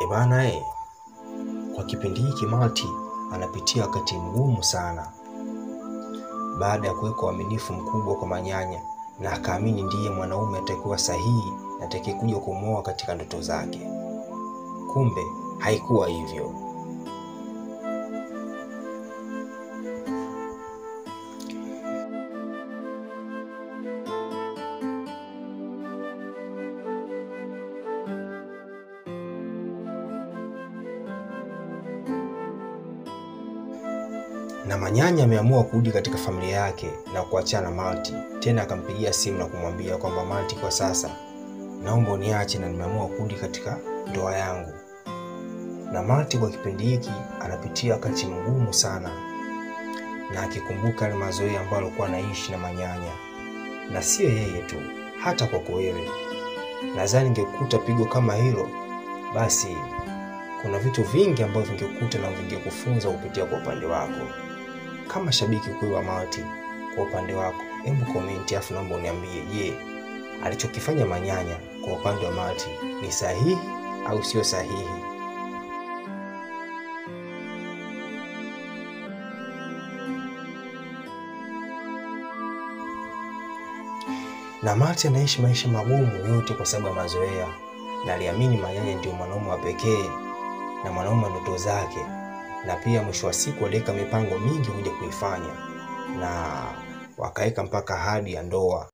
Bana kwa kipindi hiki Malti anapitia wakati mgumu sana baada ya kuweka uaminifu mkubwa kwa Manyanya na akaamini ndiye mwanaume atakuwa sahihi na atakayekuja kumuoa katika ndoto zake. Kumbe haikuwa hivyo. Na Manyanya ameamua kurudi katika familia yake na kuachana Malti. Tena akampigia simu na kumwambia kwamba Malti, kwa sasa naomba uniache na nimeamua kurudi katika ndoa yangu. Na Malti kwa kipindi hiki anapitia wakati mgumu sana, na akikumbuka ile mazoea ambayo alikuwa anaishi na Manyanya. Na sio yeye tu, hata kwako wewe. Nadhani ingekuta pigo kama hilo, basi kuna vitu vingi ambavyo vingekuta na vingekufunza kupitia kwa upande wako. Kama shabiki kwa Malti, kwa upande wako, hebu comment afu naomba uniambie, je, alichokifanya Manyanya kwa upande wa Malti ni sahihi au sio sahihi? Na Malti anaishi maisha magumu yote kwa sababu ya mazoea, na aliamini Manyanya ndio mwanaume wa pekee na mwanaume ndoto zake. Na pia mwisho wa siku aliweka mipango mingi kuja kuifanya, na wakaweka mpaka ahadi ya ndoa.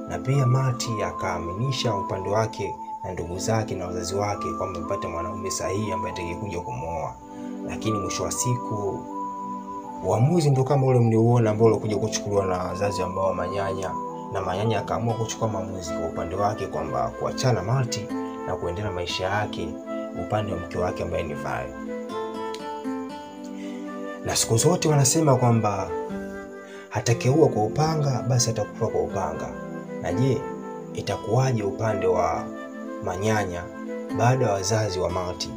Na pia Malti akaaminisha upande wake na ndugu zake na wazazi wake kwamba mpate mwanaume sahihi ambaye atakayekuja kumuoa. Lakini mwisho wa siku uamuzi ndio kama ule mliuona ambao ulikuja kuchukuliwa na wazazi ambao wa Manyanya, na Manyanya akaamua kuchukua maamuzi kwa upande wake kwamba kuachana Malti na kuendelea maisha yake upande wa mke wake ambaye ni Vai. Na siku zote wanasema kwamba atakayeua kwa upanga basi atakufa kwa upanga. Na je, itakuwaje upande wa Manyanya baada ya wazazi wa Malti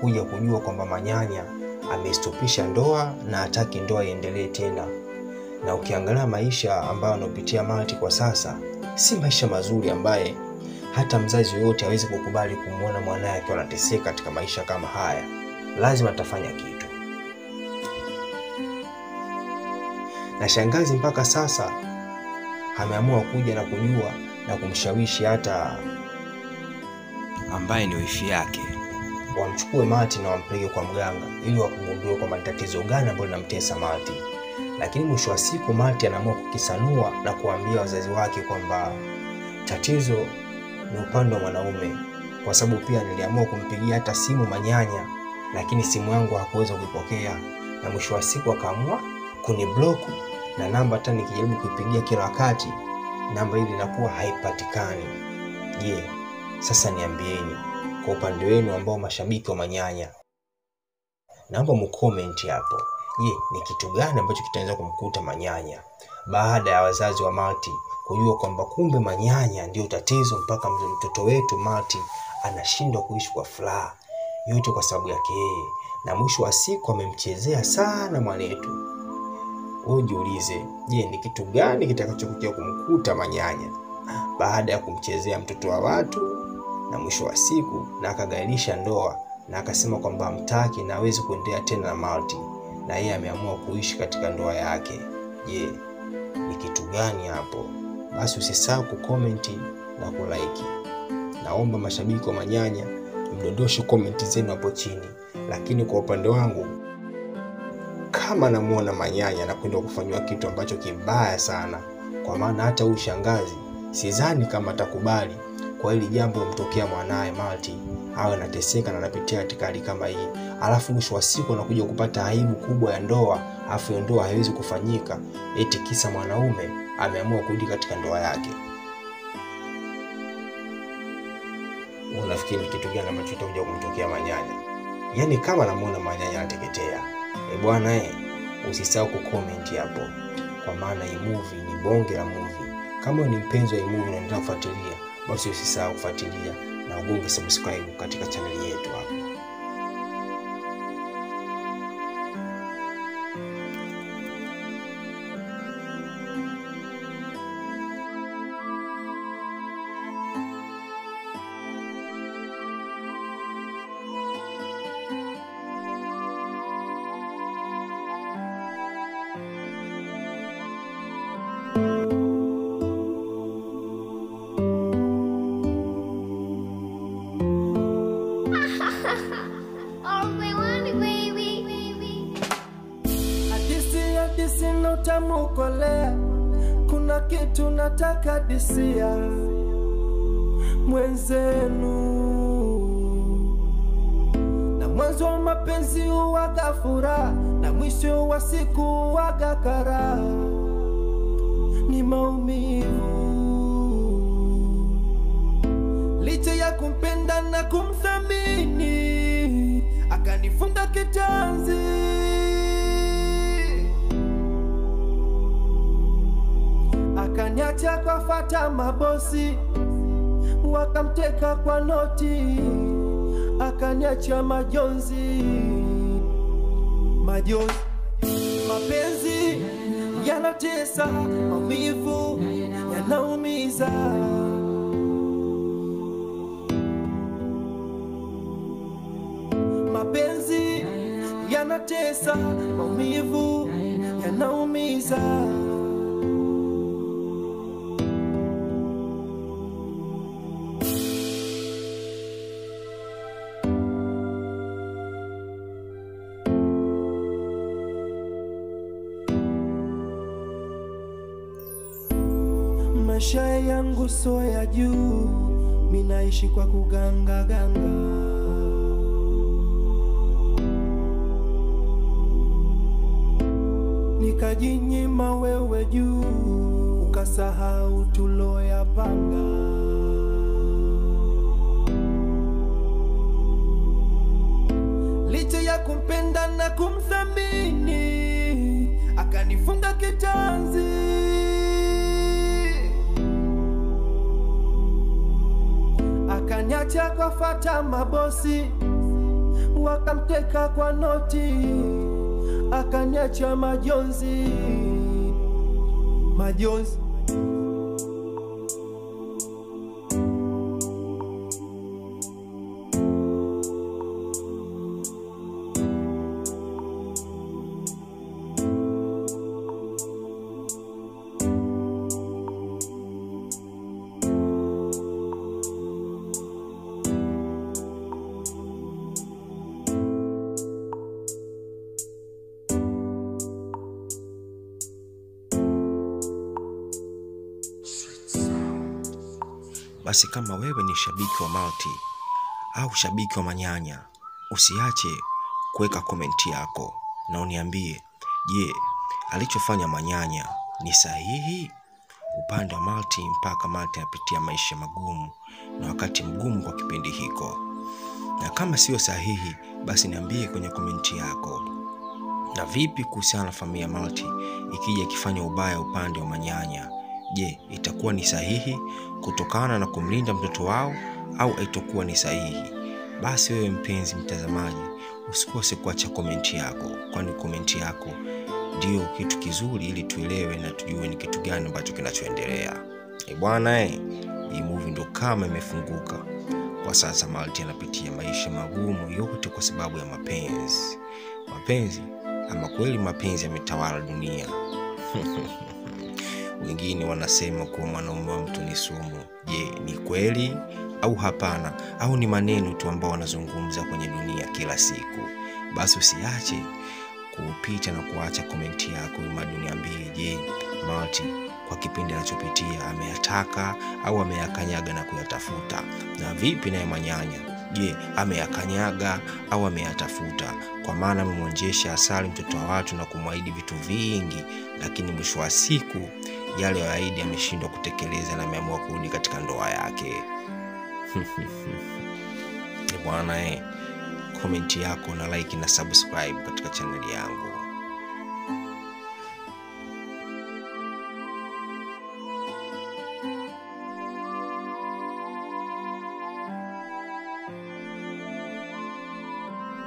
kuja kujua kwamba Manyanya amestopisha ndoa na hataki ndoa iendelee tena? Na ukiangalia maisha ambayo anapitia Malti kwa sasa, si maisha mazuri ambaye hata mzazi yote hawezi kukubali kumuona mwanae akiwa anateseka katika maisha kama haya. Lazima atafanya kitu. Na shangazi mpaka sasa ameamua kuja na kujua na kumshawishi hata ambaye ni wifi yake wamchukue Malti na wampeleke kwa mganga ili wakugundue kwa tatizo gani ambalo linamtesa Malti. Lakini mwisho wa siku Malti anaamua kukisanua na kuambia wazazi wake kwamba tatizo ni upande wa mwanaume, kwa sababu pia niliamua kumpigia hata simu Manyanya lakini simu yangu hakuweza kuipokea, na mwisho wa siku akaamua kuniblock, na namba hata nikijaribu kuipigia kila wakati namba hili inakuwa haipatikani. Je, sasa niambieni kwa upande wenu ambao mashabiki wa Manyanya, naomba mcomment hapo. Je, ni kitu gani ambacho kitaanza kumkuta Manyanya baada ya wazazi wa Malti kujua kwamba kumbe Manyanya ndio tatizo mpaka mtoto wetu Malti anashindwa kuishi kwa furaha, yote kwa sababu yake yeye, na mwisho wa siku amemchezea sana mwanetu. Ujiulize, je, ni kitu gani kitakachokuja kumkuta Manyanya baada ya kumchezea mtoto wa watu na mwisho wa siku na akagairisha ndoa na akasema kwamba hamtaki na hawezi kuendelea tena na Malti, na yeye ameamua kuishi katika ndoa yake? Je, ni kitu gani hapo? Basi usisahau kucomment na kulike. Naomba mashabiki wa Manyanya mdondoshe comment zenu hapo chini. Lakini kwa upande wangu, kama namuona Manyanya anakwenda kufanywa kitu ambacho kibaya sana, kwa maana hata huyu shangazi sidhani kama atakubali kwa hili jambo lomtokea mwanae Malti awe anateseka na anapitia katika hali kama hii, alafu mwisho wa siku anakuja kupata aibu kubwa ya ndoa, afu ndoa haiwezi kufanyika eti kisa mwanaume ameamua kurudi katika ndoa yake. Unafikiri kitu gani ambacho kitakuja kumtokea Manyanya? Yaani kama namuona Manyanya anateketea, bwana usisahau kucomment hapo, kwa maana hii movie ni bonge la movie. Kama ni mpenzi wa hii movie na unataka kufuatilia, basi usisahau kufuatilia na ugonge subscribe katika channel yetu hapa. Hadisi na utamu kolea, kuna kitu nataka disia mwenzenu. Na mwanzo wa mapenzi huwaga furaha, na mwisho wa siku huwaga karaha, ni maumivu. Licha ya kumpenda na kumthamini, akanifunga kitanzi, akaniacha kwa fata mabosi, wakamteka kwa noti, akaniacha majonzi. Mapenzi yanatesa, maumivu yanaumiza. Mapenzi yanatesa, maumivu yanaumiza. Maisha yangu so ya juu, minaishi kwa kuganga ganga. Nikajinyima wewe juu, ukasahau tuloyapanga. Licha ya kumpenda na kumthamini, akanifunga kitanzi, akaniacha kwa fata mabosi, wakamteka kwa noti, akaniacha majonzi. Basi kama wewe ni shabiki wa Multi au shabiki wa manyanya, usiache kuweka komenti yako na uniambie, je, alichofanya manyanya ni sahihi? Upande wa Multi, mpaka Multi apitia maisha magumu na wakati mgumu kwa kipindi hiko. Na kama sio sahihi, basi niambie kwenye komenti yako. Na vipi kuhusiana na familia Multi ikija ikifanya ubaya upande wa manyanya? Je, itakuwa ni sahihi kutokana na kumlinda mtoto wao au haitakuwa ni sahihi? Basi wewe mpenzi mtazamaji, usikose kuacha komenti yako, kwani komenti yako ndio kitu kizuri ili tuelewe na tujue ni kitu gani ambacho kinachoendelea. Bwana hii movie ndo kama imefunguka. Kwa sasa Multi anapitia maisha magumu yote kwa sababu ya mapenzi. Ama kweli mapenzi yametawala dunia. Wengine wanasema kuwa mwanaume wa mtu ni sumu. Je, ni kweli au hapana? Au ni maneno tu ambao wanazungumza kwenye dunia kila siku? Basi usiache kupita na kuacha komenti yako ili uniambie, je, Multi kwa kipindi anachopitia ameyataka au ameyakanyaga na kuyatafuta? Na vipi naye manyanya? Je, ameyakanyaga au ameyatafuta? Kwa maana amemwonjesha asali mtoto wa watu na kumwahidi vitu vingi, lakini mwisho wa siku yale yaahidi ameshindwa kutekeleza na ameamua kurudi katika ndoa yake. Bwana komenti yako na like na subscribe katika channel yangu.